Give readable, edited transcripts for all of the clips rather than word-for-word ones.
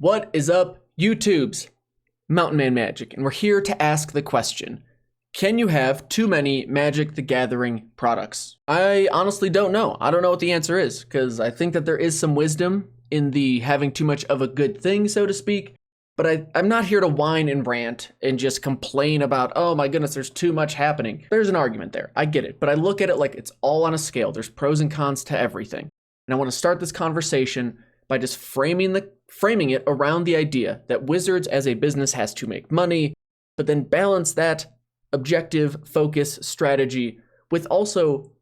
What is up, YouTubes? Mountain Man Magic, and we're here to ask the question, can you have too many Magic the Gathering products? I honestly don't know. I don't know what the answer is, because I think that there is some wisdom in the having too much of a good thing, so to speak, but I'm not here to whine and rant and just complain about, oh my goodness, there's too much happening. There's an argument there, I get it, but I look at it like it's all on a scale. There's pros and cons to everything, and I want to start this conversation by just framing it around the idea that Wizards as a business has to make money, but then balance that objective focus strategy with also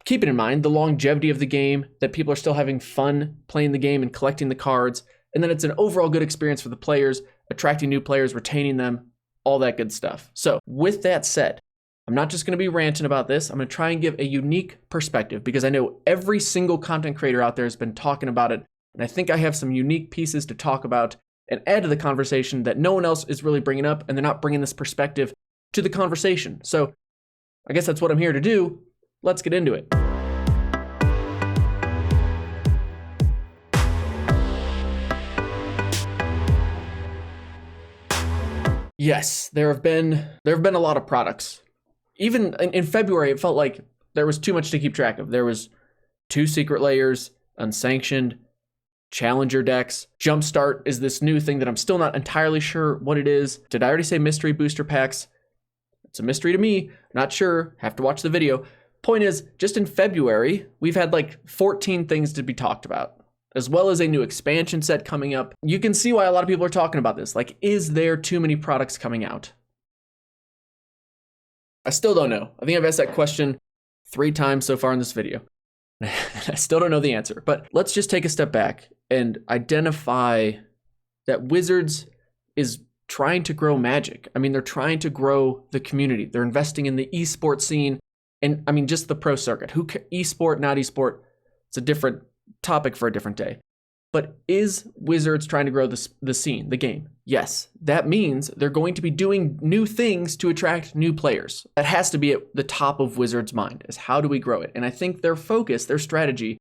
keeping in mind the longevity of the game, that people are still having fun playing the game and collecting the cards, and then it's an overall good experience for the players, attracting new players, retaining them, all that good stuff. So with that said, I'm not just going to be ranting about this. I'm going to try and give a unique perspective because I know every single content creator out there has been talking about it. And I think I have some unique pieces to talk about and add to the conversation that no one else is really bringing up, and they're not bringing this perspective to the conversation. So I guess that's what I'm here to do. Let's get into it. Yes, there have been a lot of products. Even in February, it felt like there was too much to keep track of. There was 2 secret layers, Unsanctioned, Challenger decks. Jumpstart is this new thing that I'm still not entirely sure what it is. Did I already say mystery booster packs? It's a mystery to me. Not sure. Have to watch the video. Point is, just in February, we've had like 14 things to be talked about, as well as a new expansion set coming up. You can see why a lot of people are talking about this. Like, is there too many products coming out? I still don't know. I think I've asked that question 3 times so far in this video. I still don't know the answer, but let's just take a step back and identify that Wizards is trying to grow Magic. I mean, they're trying to grow the community. They're investing in the esports scene, and I mean, just the pro circuit. Esport, not esport, it's a different topic for a different day. But is Wizards trying to grow the scene, the game? Yes. That means they're going to be doing new things to attract new players. That has to be at the top of Wizards' mind, is how do we grow it? And I think their focus, their strategy,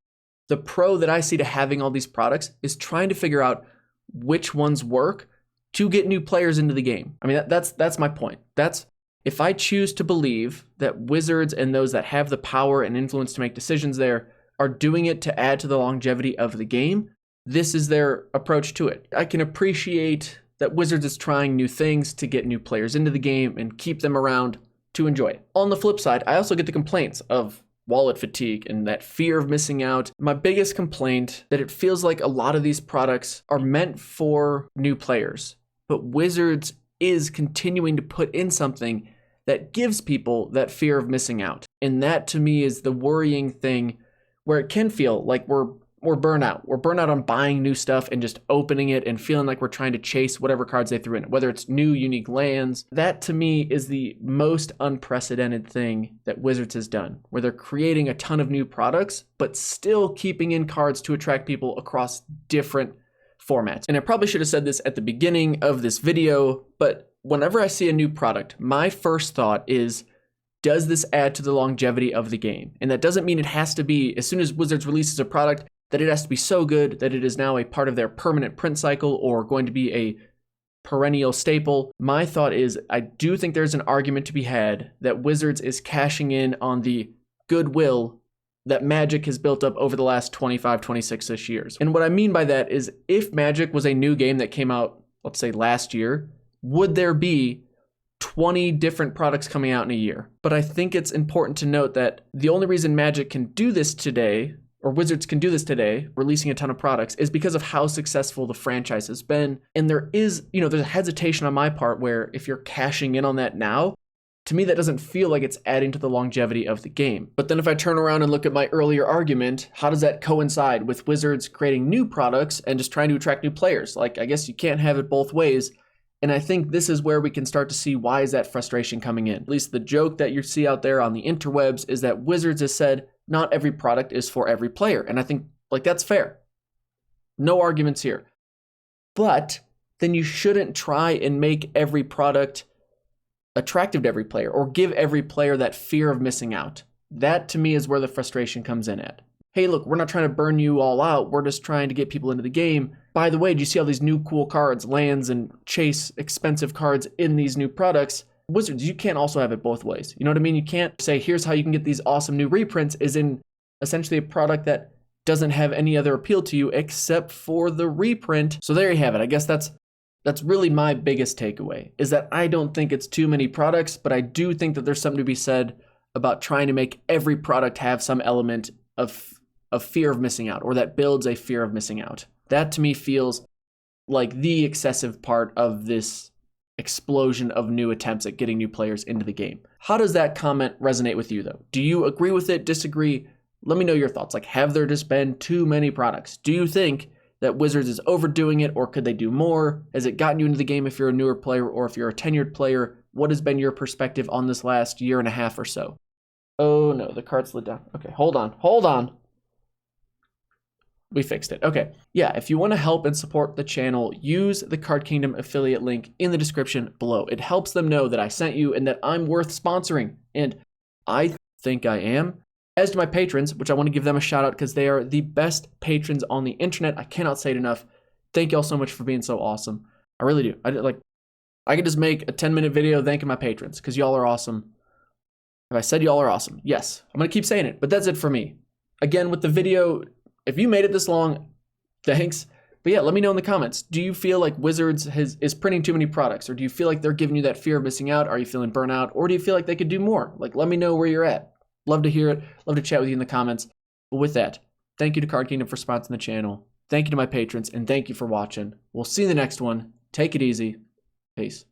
the pro that I see to having all these products is trying to figure out which ones work to get new players into the game. I mean, that's my point. That's, if I choose to believe that Wizards and those that have the power and influence to make decisions there are doing it to add to the longevity of the game, this is their approach to it. I can appreciate that Wizards is trying new things to get new players into the game and keep them around to enjoy it. On the flip side, I also get the complaints of wallet fatigue and that fear of missing out. My biggest complaint that it feels like a lot of these products are meant for new players, but Wizards is continuing to put in something that gives people that fear of missing out. And that to me is the worrying thing, where it can feel like we're burnt out. We're burnt out on buying new stuff and just opening it and feeling like we're trying to chase whatever cards they threw in it, whether it's new, unique lands. That to me is the most unprecedented thing that Wizards has done, where they're creating a ton of new products, but still keeping in cards to attract people across different formats. And I probably should have said this at the beginning of this video, but whenever I see a new product, my first thought is, does this add to the longevity of the game? And that doesn't mean it has to be, as soon as Wizards releases a product, that it has to be so good that it is now a part of their permanent print cycle or going to be a perennial staple. My thought is, I do think there's an argument to be had that Wizards is cashing in on the goodwill that Magic has built up over the last 25, 26-ish years. And what I mean by that is, if Magic was a new game that came out, let's say last year, would there be 20 different products coming out in a year? But I think it's important to note that the only reason Magic can do this today, or Wizards can do this today, releasing a ton of products, is because of how successful the franchise has been. And there is, there's a hesitation on my part where if you're cashing in on that now, to me, that doesn't feel like it's adding to the longevity of the game. But then if I turn around and look at my earlier argument, how does that coincide with Wizards creating new products and just trying to attract new players? Like, I guess you can't have it both ways. And I think this is where we can start to see, why is that frustration coming in? At least the joke that you see out there on the interwebs is that Wizards has said, not every product is for every player. And I think, like, that's fair. No arguments here. But then you shouldn't try and make every product attractive to every player or give every player that fear of missing out. That to me is where the frustration comes in at. hey, look, we're not trying to burn you all out. We're just trying to get people into the game. By the way, do you see all these new cool cards, lands, and chase expensive cards in these new products? Wizards, you can't also have it both ways. You know what I mean? You can't say, here's how you can get these awesome new reprints, is in essentially a product that doesn't have any other appeal to you except for the reprint. So there you have it. I guess that's really my biggest takeaway, is that I don't think it's too many products, but I do think that there's something to be said about trying to make every product have some element of fear of missing out, or that builds a fear of missing out. That to me feels like the excessive part of this explosion of new attempts at getting new players into the game. How does that comment resonate with you though? Do you agree with it, disagree? Let me know your thoughts. Like, have there just been too many products? Do you think that Wizards is overdoing it, or could they do more? Has it gotten you into the game if you're a newer player, or if you're a tenured player? What has been your perspective on this last year and a half or so? Oh no, the card slid down. Okay, hold on. We fixed it. Okay. Yeah, if you want to help and support the channel, use the Card Kingdom affiliate link in the description below. It helps them know that I sent you and that I'm worth sponsoring. And I think I am. As to my patrons, which I want to give them a shout out because they are the best patrons on the internet. I cannot say it enough. Thank y'all so much for being so awesome. I really do. I could just make a 10-minute video thanking my patrons because y'all are awesome. Have I said y'all are awesome? Yes. I'm going to keep saying it, but that's it for me. Again, with the video, if you made it this long, thanks. But yeah, let me know in the comments. Do you feel like Wizards is printing too many products? Or do you feel like they're giving you that fear of missing out? Are you feeling burnout? Or do you feel like they could do more? Like, let me know where you're at. Love to hear it. Love to chat with you in the comments. But with that, thank you to Card Kingdom for sponsoring the channel. Thank you to my patrons, and thank you for watching. We'll see you in the next one. Take it easy. Peace.